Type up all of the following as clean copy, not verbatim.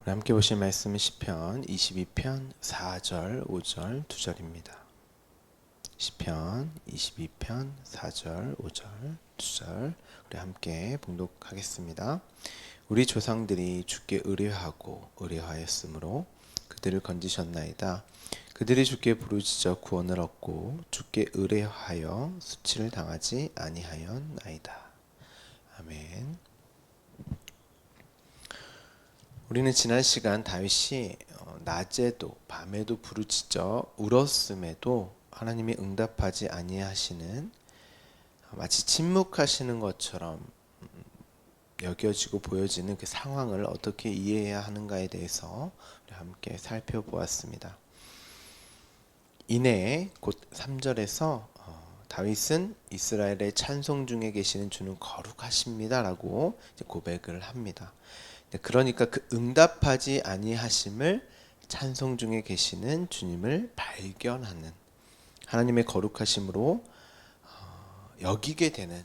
우리 함께 보실 말씀은 시편 22편 4절 5절 2절입니다. 시편 22편 4절 5절 2절 우리 함께 봉독하겠습니다. 우리 조상들이 주께 의뢰하고 의뢰하였으므로 그들을 건지셨나이다. 그들이 주께 부르짖어 구원을 얻고 주께 의뢰하여 수치를 당하지 아니하였나이다. 아멘. 우리는 지난 시간 다윗이 낮에도 밤에도 부르짖어 울었음에도 하나님이 응답하지 아니하시는, 마치 침묵하시는 것처럼 여겨지고 보여지는 그 상황을 어떻게 이해해야 하는가에 대해서 우리 함께 살펴보았습니다. 이내 곧 3절에서 다윗은 이스라엘의 찬송 중에 계시는 주는 거룩하십니다 라고 고백을 합니다. 그러니까 그 응답하지 아니하심을 찬송 중에 계시는 주님을 발견하는, 하나님의 거룩하심으로 여기게 되는,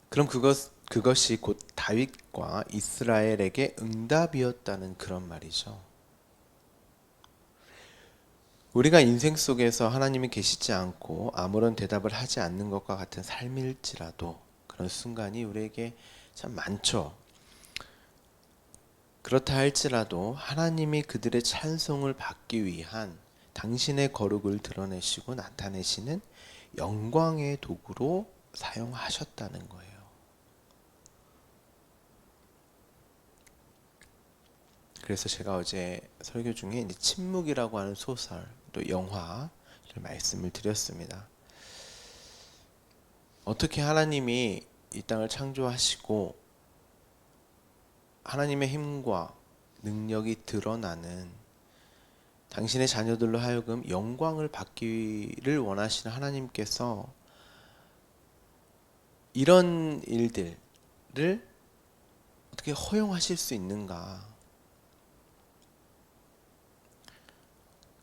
그럼 그것이 곧 다윗과 이스라엘에게 응답이었다는 그런 말이죠. 우리가 인생 속에서 하나님이 계시지 않고 아무런 대답을 하지 않는 것과 같은 삶일지라도 그런 순간이 우리에게 참 많죠. 그렇다 할지라도 하나님이 그들의 찬송을 받기 위한 당신의 거룩을 드러내시고 나타내시는 영광의 도구로 사용하셨다는 거예요. 그래서 제가 어제 설교 중에 침묵이라고 하는 소설, 또 영화를 말씀을 드렸습니다. 어떻게 하나님이 이 땅을 창조하시고 하나님의 힘과 능력이 드러나는, 당신의 자녀들로 하여금 영광을 받기를 원하시는 하나님께서 이런 일들을 어떻게 허용하실 수 있는가?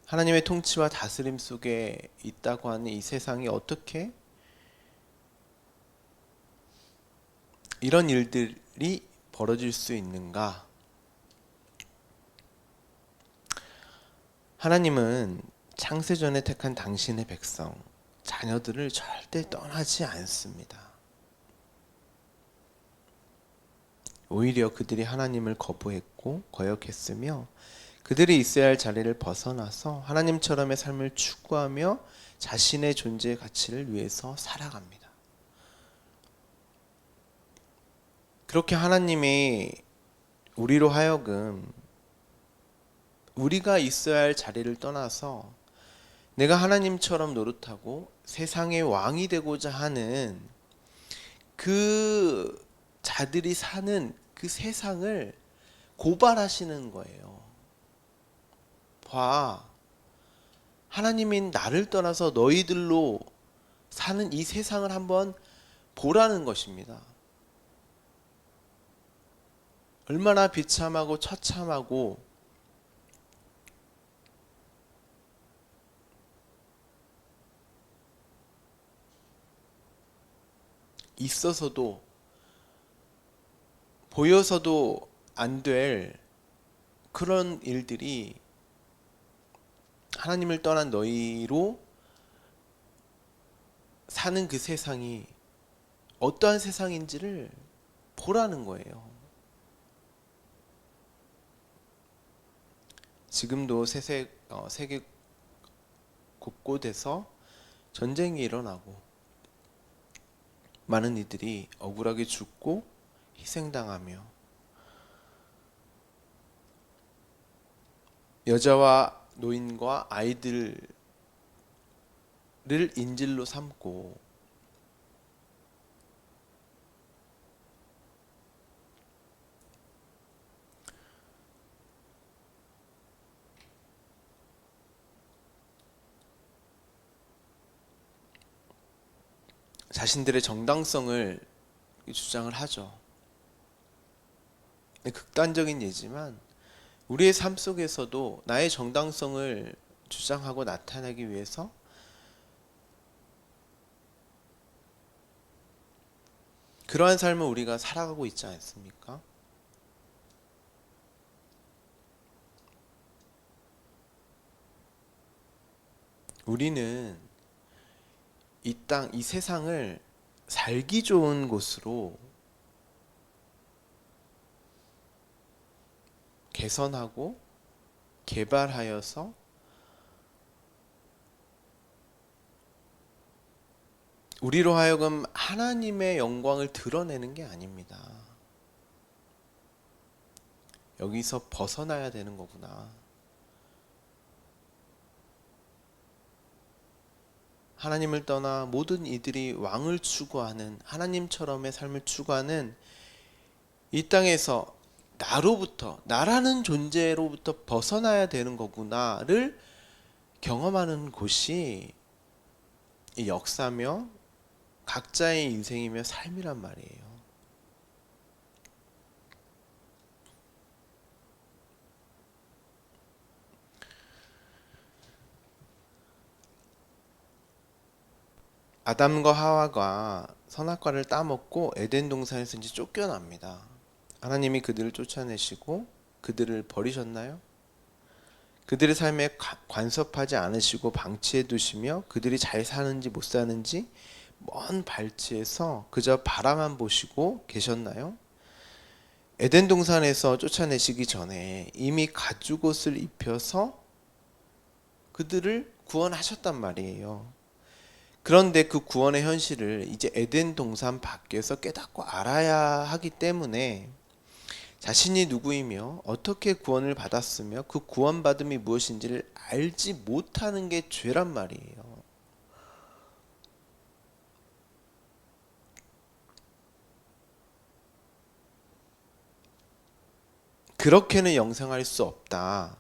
하나님의 통치와 다스림 속에 있다고 하는 이 세상이 어떻게 이런 일들이 벌어질 수 있는가? 하나님은 창세전에 택한 당신의 백성, 자녀들을 절대 떠나지 않습니다. 오히려 그들이 하나님을 거부했고 거역했으며 그들이 있어야 할 자리를 벗어나서 하나님처럼의 삶을 추구하며 자신의 존재의 가치를 위해서 살아갑니다. 그렇게 하나님이 우리로 하여금 우리가 있어야 할 자리를 떠나서 내가 하나님처럼 노릇하고 세상의 왕이 되고자 하는 그 자들이 사는 그 세상을 고발하시는 거예요. 봐, 하나님인 나를 떠나서 너희들로 사는 이 세상을 한번 보라는 것입니다. 얼마나 비참하고 처참하고 있어서도 보여서도 안 될 그런 일들이 하나님을 떠난 너희로 사는 그 세상이 어떠한 세상인지를 보라는 거예요. 지금도 세계 곳곳에서 전쟁이 일어나고 많은 이들이 억울하게 죽고 희생당하며 여자와 노인과 아이들을 인질로 삼고 자신들의 정당성을 주장을 하죠. 극단적인 예지만 우리의 삶 속에서도 나의 정당성을 주장하고 나타내기 위해서 그러한 삶을 우리가 살아가고 있지 않습니까? 우리는 이 땅, 이 세상을 살기 좋은 곳으로 개선하고 개발하여서 우리로 하여금 하나님의 영광을 드러내는 게 아닙니다. 여기서 벗어나야 되는 거구나. 하나님을 떠나 모든 이들이 왕을 추구하는, 하나님처럼의 삶을 추구하는 이 땅에서 나로부터, 나라는 존재로부터 벗어나야 되는 거구나를 경험하는 곳이 이 역사며 각자의 인생이며 삶이란 말이에요. 아담과 하와가 선악과를 따먹고 에덴 동산에서 이제 쫓겨납니다. 하나님이 그들을 쫓아내시고 그들을 버리셨나요? 그들의 삶에 간섭하지 않으시고 방치해 두시며 그들이 잘 사는지 못 사는지 먼 발치에서 그저 바라만 보시고 계셨나요? 에덴 동산에서 쫓아내시기 전에 이미 가죽옷을 입혀서 그들을 구원하셨단 말이에요. 그런데 그 구원의 현실을 이제 에덴 동산 밖에서 깨닫고 알아야 하기 때문에 자신이 누구이며 어떻게 구원을 받았으며 그 구원받음이 무엇인지를 알지 못하는 게 죄란 말이에요. 그렇게는 영생할 수 없다.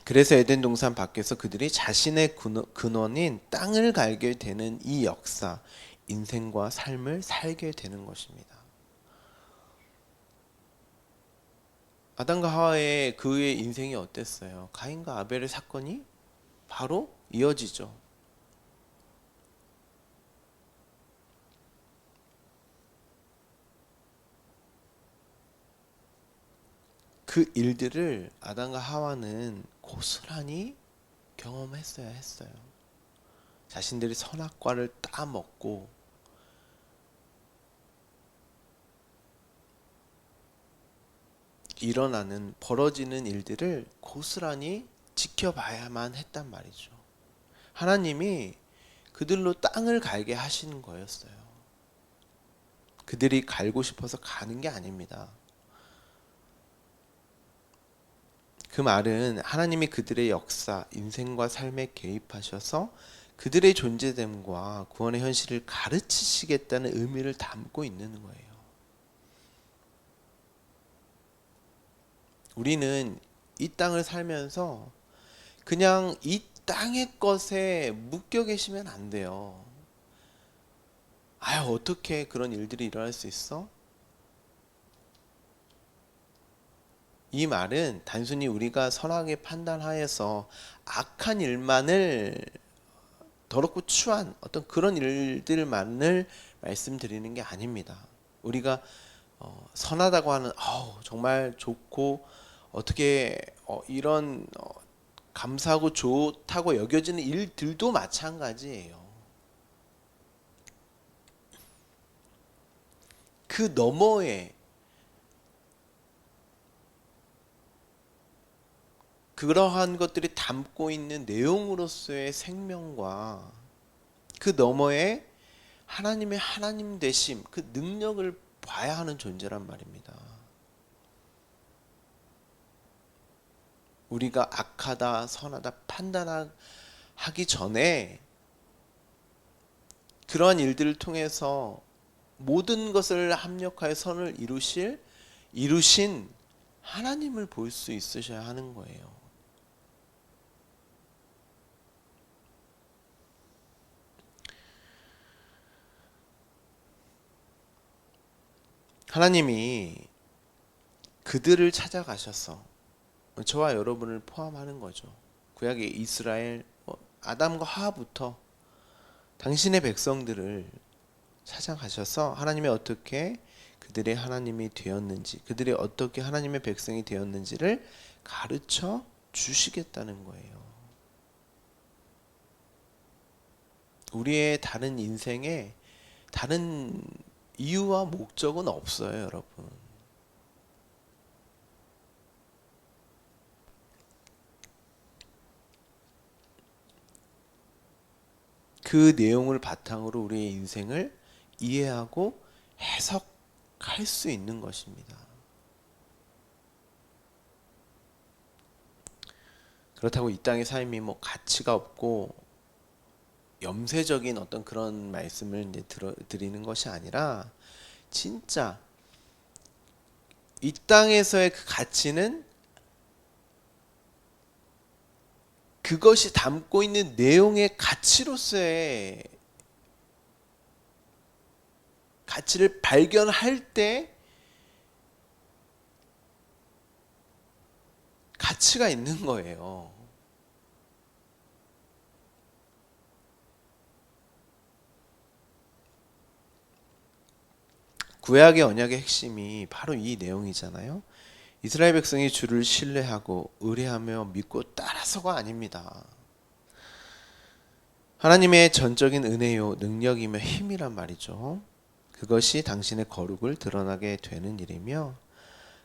그래서 에덴 동산 밖에서 그들이 자신의 근원인 땅을 갈게 되는 이 역사, 인생과 삶을 살게 되는 것입니다. 아담과 하와의 그의 인생이 어땠어요? 가인과 아벨의 사건이 바로 이어지죠. 그 일들을 아담과 하와는 고스란히 경험했어야 했어요. 자신들이 선악과를 따먹고 일어나는 벌어지는 일들을 고스란히 지켜봐야만 했단 말이죠. 하나님이 그들로 땅을 갈게 하시는 거였어요. 그들이 갈고 싶어서 가는 게 아닙니다. 그 말은 하나님이 그들의 역사, 인생과 삶에 개입하셔서 그들의 존재됨과 구원의 현실을 가르치시겠다는 의미를 담고 있는 거예요. 우리는 이 땅을 살면서 그냥 이 땅의 것에 묶여 계시면 안 돼요. 아유, 어떻게 그런 일들이 일어날 수 있어? 이 말은 단순히 우리가 선하게 판단하여서 악한 일만을 더럽고 추한 어떤 그런 일들만을 말씀드리는 게 아닙니다. 우리가 선하다고 하는 정말 좋고 어떻게 이런 감사하고 좋다고 여겨지는 일들도 마찬가지예요. 그 너머에 그러한 것들이 담고 있는 내용으로서의 생명과 그 너머에 하나님의 하나님 되심, 그 능력을 봐야 하는 존재란 말입니다. 우리가 악하다, 선하다 판단하기 전에 그러한 일들을 통해서 모든 것을 합력하여 선을 이루신 하나님을 볼 수 있으셔야 하는 거예요. 하나님이 그들을 찾아가셔서 저와 여러분을 포함하는 거죠. 구약의 이스라엘 아담과 하와부터 당신의 백성들을 찾아가셔서 하나님이 어떻게 그들의 하나님이 되었는지, 그들이 어떻게 하나님의 백성이 되었는지를 가르쳐 주시겠다는 거예요. 우리의 다른 인생에 다른 이유와 목적은 없어요, 여러분. 그 내용을 바탕으로 우리의 인생을 이해하고 해석할 수 있는 것입니다. 그렇다고 이 땅의 삶이 뭐 가치가 없고 염세적인 어떤 그런 말씀을 이제 드리는 것이 아니라 진짜 이 땅에서의 그 가치는 그것이 담고 있는 내용의 가치로서의 가치를 발견할 때 가치가 있는 거예요. 구약의 언약의 핵심이 바로 이 내용이잖아요. 이스라엘 백성이 주를 신뢰하고 의뢰하며 믿고 따라서가 아닙니다. 하나님의 전적인 은혜요 능력이며 힘이란 말이죠. 그것이 당신의 거룩을 드러나게 되는 일이며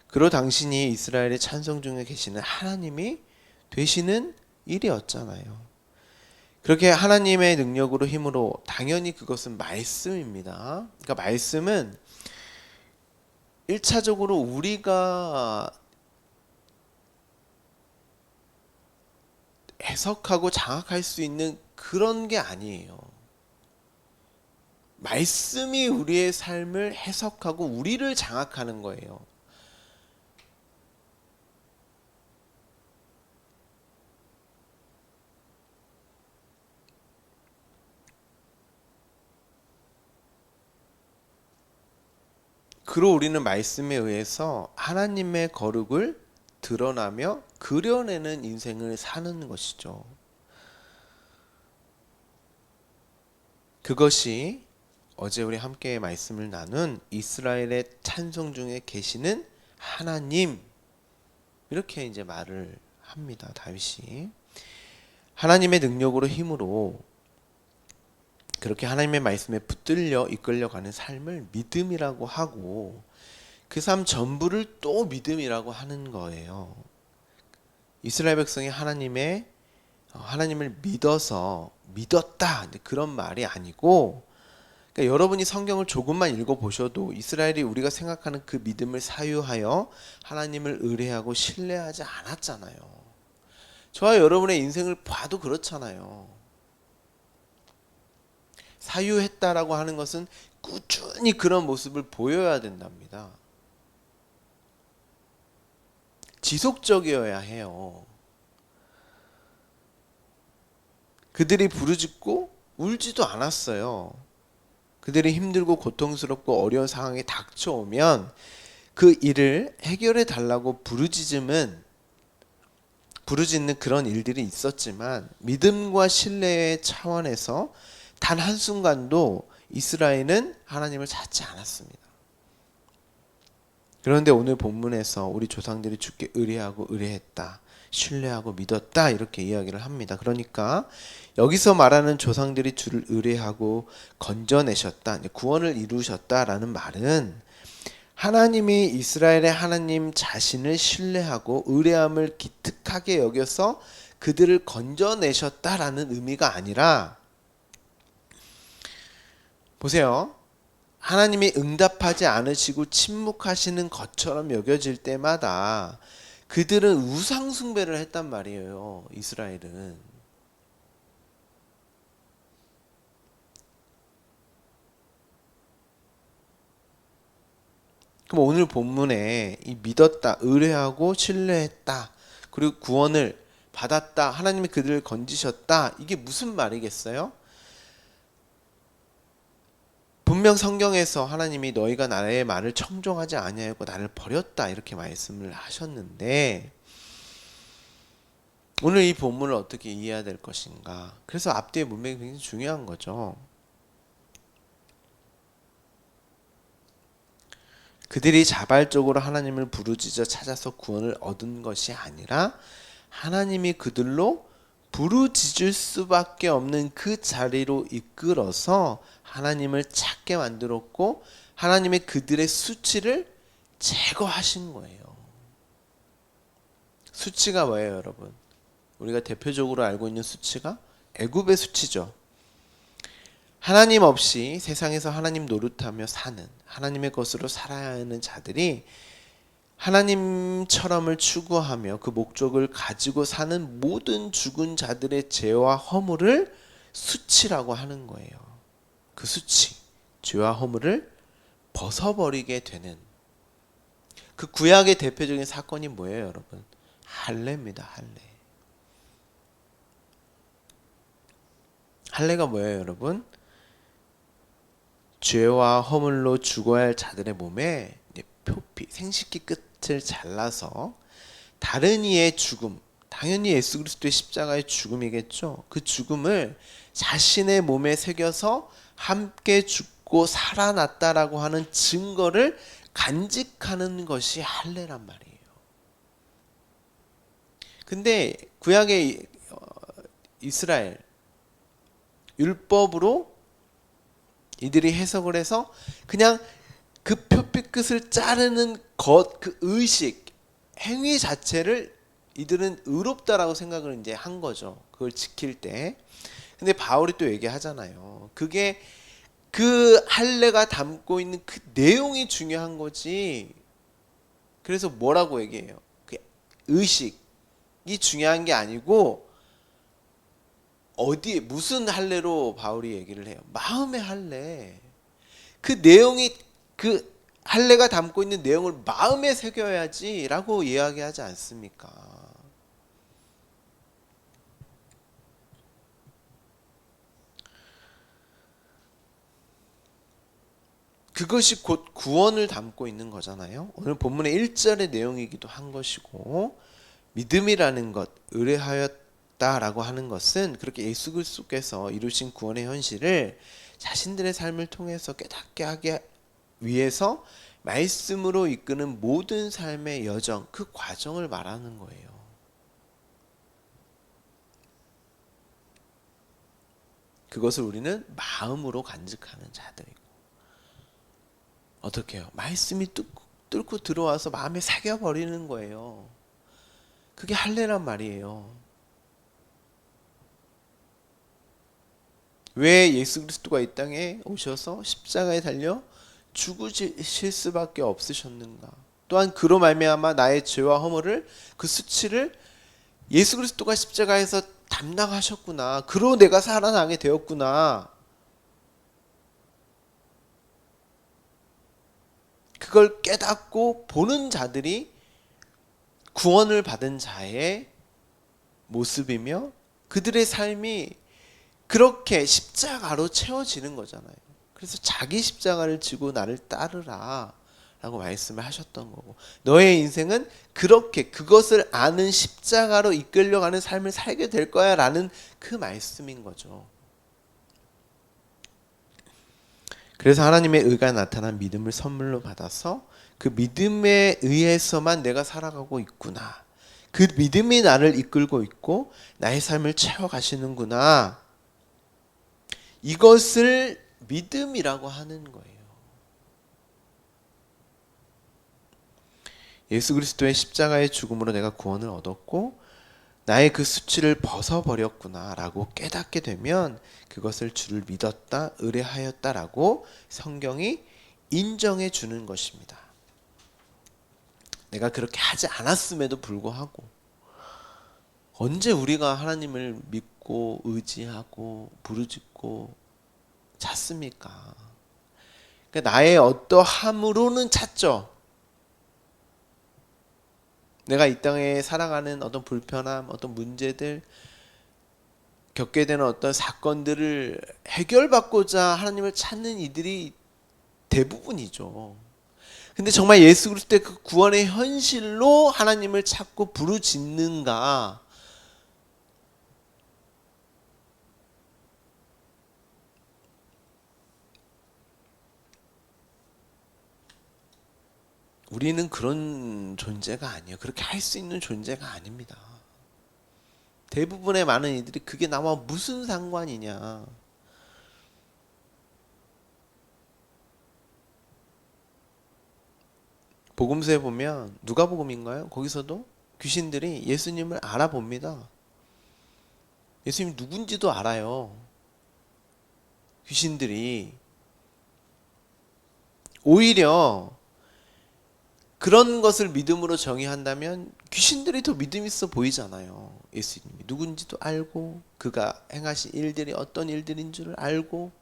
그로 당신이 이스라엘의 찬송 중에 계시는 하나님이 되시는 일이었잖아요. 그렇게 하나님의 능력으로 힘으로 당연히 그것은 말씀입니다. 그러니까 말씀은 1차적으로 우리가 해석하고 장악할 수 있는 그런 게 아니에요. 말씀이 우리의 삶을 해석하고 우리를 장악하는 거예요. 그로 우리는 말씀에 의해서 하나님의 거룩을 드러나며 그려내는 인생을 사는 것이죠. 그것이 어제 우리 함께 말씀을 나눈 이스라엘의 찬송 중에 계시는 하나님, 이렇게 이제 말을 합니다. 다윗이 하나님의 능력으로 힘으로 그렇게 하나님의 말씀에 붙들려 이끌려가는 삶을 믿음이라고 하고 그 삶 전부를 또 믿음이라고 하는 거예요. 이스라엘 백성이 하나님을 믿어서 믿었다 그런 말이 아니고, 그러니까 여러분이 성경을 조금만 읽어보셔도 이스라엘이 우리가 생각하는 그 믿음을 사유하여 하나님을 의뢰하고 신뢰하지 않았잖아요. 저와 여러분의 인생을 봐도 그렇잖아요. 사유했다라고 하는 것은 꾸준히 그런 모습을 보여야 된답니다. 지속적이어야 해요. 그들이 부르짖고 울지도 않았어요. 그들이 힘들고 고통스럽고 어려운 상황이 닥쳐오면 그 일을 해결해 달라고 부르짖는 그런 일들이 있었지만 믿음과 신뢰의 차원에서 단 한순간도 이스라엘은 하나님을 찾지 않았습니다. 그런데 오늘 본문에서 우리 조상들이 주께 의뢰했다, 신뢰하고 믿었다 이렇게 이야기를 합니다. 그러니까 여기서 말하는 조상들이 주를 의뢰하고 건져내셨다, 구원을 이루셨다라는 말은 하나님이 이스라엘의 하나님 자신을 신뢰하고 의뢰함을 기특하게 여겨서 그들을 건져내셨다라는 의미가 아니라, 보세요. 하나님이 응답하지 않으시고 침묵하시는 것처럼 여겨질 때마다 그들은 우상 숭배를 했단 말이에요. 이스라엘은. 그럼 오늘 본문에 이 믿었다, 의뢰하고 신뢰했다, 그리고 구원을 받았다, 하나님이 그들을 건지셨다, 이게 무슨 말이겠어요? 분명 성경에서 하나님이 너희가 나의 말을 청종하지 아니하였고 나를 버렸다 이렇게 말씀을 하셨는데, 오늘 이 본문을 어떻게 이해해야 될 것인가? 그래서 앞뒤의 문맥이 굉장히 중요한 거죠. 그들이 자발적으로 하나님을 부르짖어 찾아서 구원을 얻은 것이 아니라 하나님이 그들로 부르짖을 수밖에 없는 그 자리로 이끌어서 하나님을 찾게 만들었고 하나님의 그들의 수치를 제거하신 거예요. 수치가 뭐예요, 여러분? 우리가 대표적으로 알고 있는 수치가 애굽의 수치죠. 하나님 없이 세상에서 하나님 노릇하며 사는, 하나님의 것으로 살아야 하는 자들이 하나님처럼을 추구하며 그 목적을 가지고 사는 모든 죽은 자들의 죄와 허물을 수치라고 하는 거예요. 그 수치, 죄와 허물을 벗어버리게 되는 그 구약의 대표적인 사건이 뭐예요, 여러분? 할례입니다. 할례. 할례가 뭐예요, 여러분? 죄와 허물로 죽어야 할 자들의 몸에 표피, 생식기 끝을 잘라서 다른 이의 죽음, 당연히 예수 그리스도의 십자가의 죽음이겠죠. 그 죽음을 자신의 몸에 새겨서 함께 죽고 살아났다라고 하는 증거를 간직하는 것이 할례란 말이에요. 근데 구약의 이스라엘 율법으로 이들이 해석을 해서 그냥 그 표피 끝을 자르는 것, 그 의식, 행위 자체를 이들은 의롭다라고 생각을 이제 한 거죠. 그걸 지킬 때. 근데 바울이 또 얘기하잖아요. 그게 그 할례가 담고 있는 그 내용이 중요한 거지. 그래서 뭐라고 얘기해요? 그 의식이 중요한 게 아니고 어디에 무슨 할례로 바울이 얘기를 해요? 마음의 할례. 그 내용이 그 할례가 담고 있는 내용을 마음에 새겨야지라고 이야기하지 않습니까? 그것이 곧 구원을 담고 있는 거잖아요. 오늘 본문의 1절의 내용이기도 한 것이고 믿음이라는 것, 의뢰하였다라고 하는 것은 그렇게 예수 그리스도께서 이루신 구원의 현실을 자신들의 삶을 통해서 깨닫게 하기 위해서 말씀으로 이끄는 모든 삶의 여정, 그 과정을 말하는 거예요. 그것을 우리는 마음으로 간직하는 자들이고 어떻게 해요? 말씀이 뚫고 들어와서 마음에 새겨버리는 거예요. 그게 할례란 말이에요. 왜 예수 그리스도가 이 땅에 오셔서 십자가에 달려 죽으실 수밖에 없으셨는가? 또한 그로 말미암아 나의 죄와 허물을 그 수치를 예수 그리스도가 십자가에서 담당하셨구나. 그로 내가 살아나게 되었구나. 그걸 깨닫고 보는 자들이 구원을 받은 자의 모습이며 그들의 삶이 그렇게 십자가로 채워지는 거잖아요. 그래서 자기 십자가를 지고 나를 따르라 라고 말씀을 하셨던 거고 너의 인생은 그렇게 그것을 아는 십자가로 이끌려가는 삶을 살게 될 거야 라는 그 말씀인 거죠. 그래서 하나님의 의가 나타난 믿음을 선물로 받아서 그 믿음에 의해서만 내가 살아가고 있구나. 그 믿음이 나를 이끌고 있고 나의 삶을 채워가시는구나. 이것을 믿음이라고 하는 거예요. 예수 그리스도의 십자가의 죽음으로 내가 구원을 얻었고 나의 그 수치를 벗어버렸구나 라고 깨닫게 되면 그것을 주를 믿었다, 의뢰하였다 라고 성경이 인정해 주는 것입니다. 내가 그렇게 하지 않았음에도 불구하고 언제 우리가 하나님을 믿고 의지하고 부르짖고 찾습니까? 그러니까 나의 어떠함으로는 찾죠. 내가 이 땅에 살아가는 어떤 불편함, 어떤 문제들, 겪게 되는 어떤 사건들을 해결받고자 하나님을 찾는 이들이 대부분이죠. 근데 정말 예수 그리스도의 그 구원의 현실로 하나님을 찾고 부르짖는가? 우리는 그런 존재가 아니에요. 그렇게 할 수 있는 존재가 아닙니다. 대부분의 많은 이들이 그게 나와 무슨 상관이냐. 복음서에 보면 누가복음인가요? 거기서도 귀신들이 예수님을 알아봅니다. 예수님 누군지도 알아요. 귀신들이 오히려 그런 것을 믿음으로 정의한다면 귀신들이 더 믿음 있어 보이잖아요. 예수님이 누군지도 알고 그가 행하신 일들이 어떤 일들인 줄을 알고.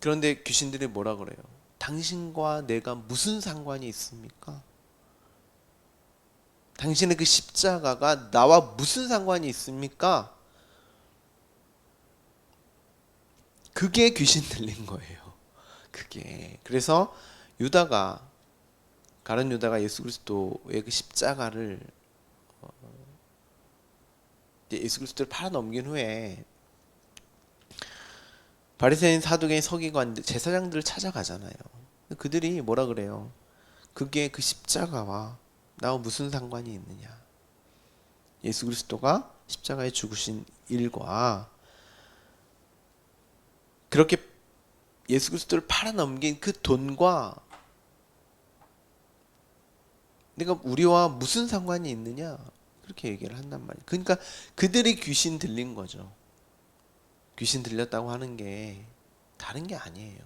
그런데 귀신들이 뭐라 그래요? 당신과 내가 무슨 상관이 있습니까? 당신의 그 십자가가 나와 무슨 상관이 있습니까? 그게 귀신 들린 거예요. 그게. 그래서 유다가, 가룟 유다가 예수 그리스도의 그 십자가를, 예수 그리스도를 팔아 넘긴 후에 바리새인, 사두개인, 서기관, 제사장들을 찾아가잖아요. 그들이 뭐라 그래요? 그게 그 십자가와 나와 무슨 상관이 있느냐? 예수 그리스도가 십자가에 죽으신 일과 그렇게 예수 그리스도를 팔아넘긴 그 돈과 내가 우리와 무슨 상관이 있느냐? 그렇게 얘기를 한단 말이에요. 그러니까 그들이 귀신 들린 거죠. 귀신 들렸다고 하는 게 다른 게 아니에요.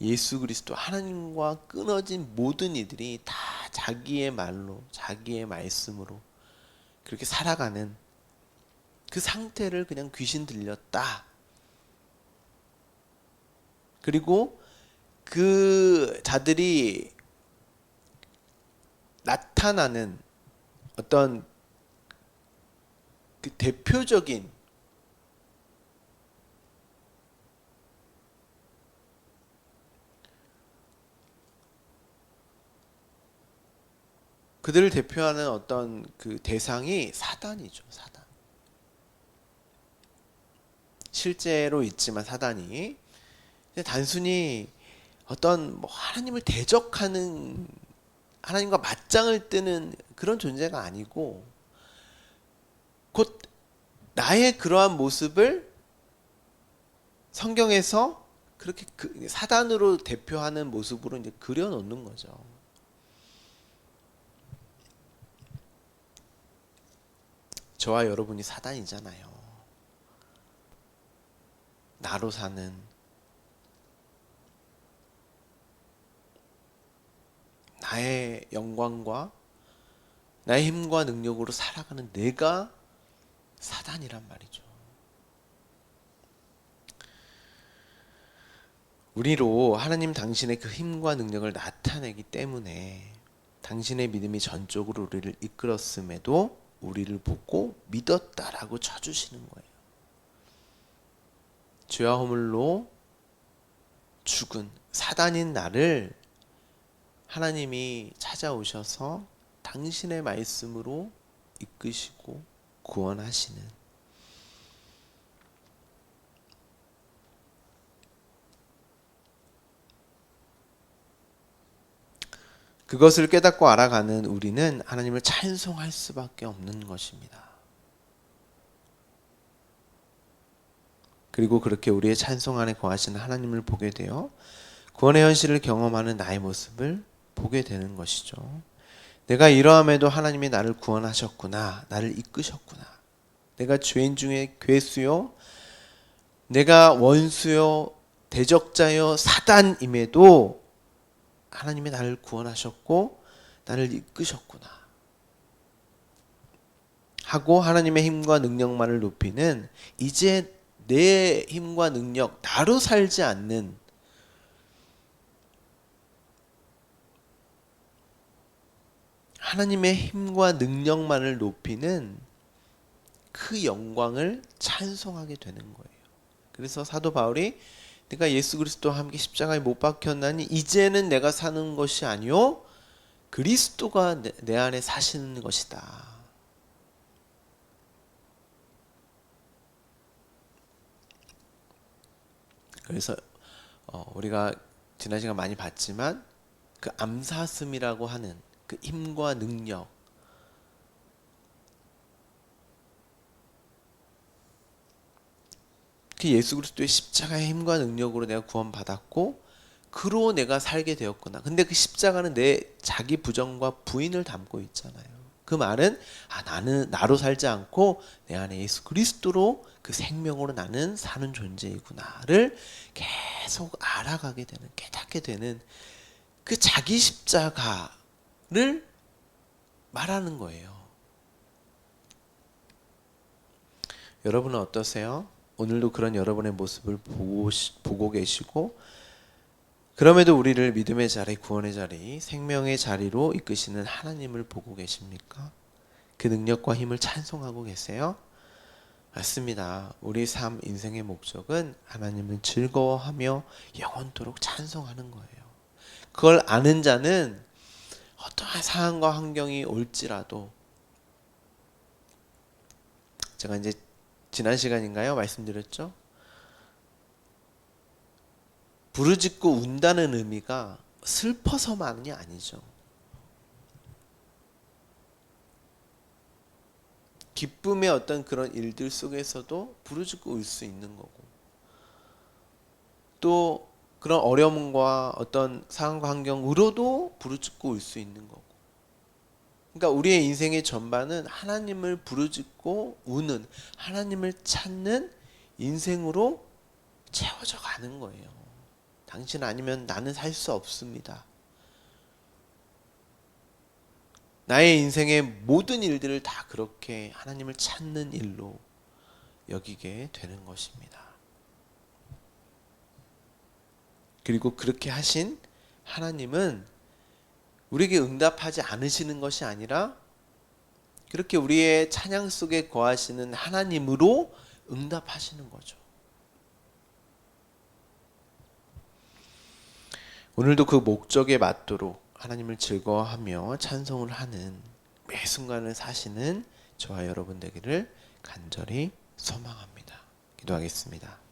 예수 그리스도 하나님과 끊어진 모든 이들이 다 자기의 말로, 자기의 말씀으로 그렇게 살아가는 그 상태를 그냥 귀신 들렸다. 그리고 그 자들이 나타나는 어떤 그 대표적인 그들을 대표하는 어떤 그 대상이 사단이죠. 사단. 실제로 있지만 사단이 단순히 어떤 뭐 하나님을 대적하는 하나님과 맞짱을 뜨는 그런 존재가 아니고 곧 나의 그러한 모습을 성경에서 그렇게 사단으로 대표하는 모습으로 이제 그려놓는 거죠. 저와 여러분이 사단이잖아요. 나로 사는 나의 영광과 나의 힘과 능력으로 살아가는 내가 사단이란 말이죠. 우리로 하나님 당신의 그 힘과 능력을 나타내기 때문에 당신의 믿음이 전적으로 우리를 이끌었음에도 우리를 보고 믿었다라고 쳐주시는 거예요. 죄와 허물로 죽은 사단인 나를 하나님이 찾아오셔서 당신의 말씀으로 이끄시고 구원하시는 그것을 깨닫고 알아가는 우리는 하나님을 찬송할 수밖에 없는 것입니다. 그리고 그렇게 우리의 찬송 안에 거하시는 하나님을 보게 되어 구원의 현실을 경험하는 나의 모습을 보게 되는 것이죠. 내가 이러함에도 하나님이 나를 구원하셨구나. 나를 이끄셨구나. 내가 죄인 중에 괴수요. 내가 원수요. 대적자요. 사단임에도 하나님이 나를 구원하셨고 나를 이끄셨구나 하고 하나님의 힘과 능력만을 높이는 이제 내 힘과 능력 나로 살지 않는 하나님의 힘과 능력만을 높이는 그 영광을 찬송하게 되는 거예요. 그래서 사도 바울이 내가 예수 그리스도와 함께 십자가에 못 박혔나니 이제는 내가 사는 것이 아니요 그리스도가 내 안에 사시는 것이다. 그래서 우리가 지난 시간 많이 봤지만 그 암사슴이라고 하는 그 힘과 능력, 그 예수 그리스도의 십자가의 힘과 능력으로 내가 구원받았고 그로 내가 살게 되었구나. 근데 그 십자가는 내 자기 부정과 부인을 담고 있잖아요. 그 말은 나는 나로 살지 않고 내 안에 예수 그리스도로 그 생명으로 나는 사는 존재이구나를 계속 알아가게 되는, 깨닫게 되는 그 자기 십자가를 말하는 거예요. 여러분은 어떠세요? 오늘도 그런 여러분의 모습을 보고 계시고 그럼에도 우리를 믿음의 자리, 구원의 자리, 생명의 자리로 이끄시는 하나님을 보고 계십니까? 그 능력과 힘을 찬송하고 계세요? 맞습니다. 우리 삶 인생의 목적은 하나님을 즐거워하며 영원토록 찬송하는 거예요. 그걸 아는 자는 어떠한 상황과 환경이 올지라도, 제가 이제 지난 시간인가요? 말씀드렸죠? 부르짖고 운다는 의미가 슬퍼서만이 아니죠. 기쁨의 어떤 그런 일들 속에서도 부르짖고 울 수 있는 거고, 또 그런 어려움과 어떤 상황과 환경으로도 부르짖고 울 수 있는 거고. 그러니까 우리의 인생의 전반은 하나님을 부르짖고 우는, 하나님을 찾는 인생으로 채워져 가는 거예요. 당신 아니면 나는 살 수 없습니다. 나의 인생의 모든 일들을 다 그렇게 하나님을 찾는 일로 여기게 되는 것입니다. 그리고 그렇게 하신 하나님은 우리에게 응답하지 않으시는 것이 아니라 그렇게 우리의 찬양 속에 거하시는 하나님으로 응답하시는 거죠. 오늘도 그 목적에 맞도록 하나님을 즐거워하며 찬송을 하는 매 순간을 사시는 저와 여러분 되기를 간절히 소망합니다. 기도하겠습니다.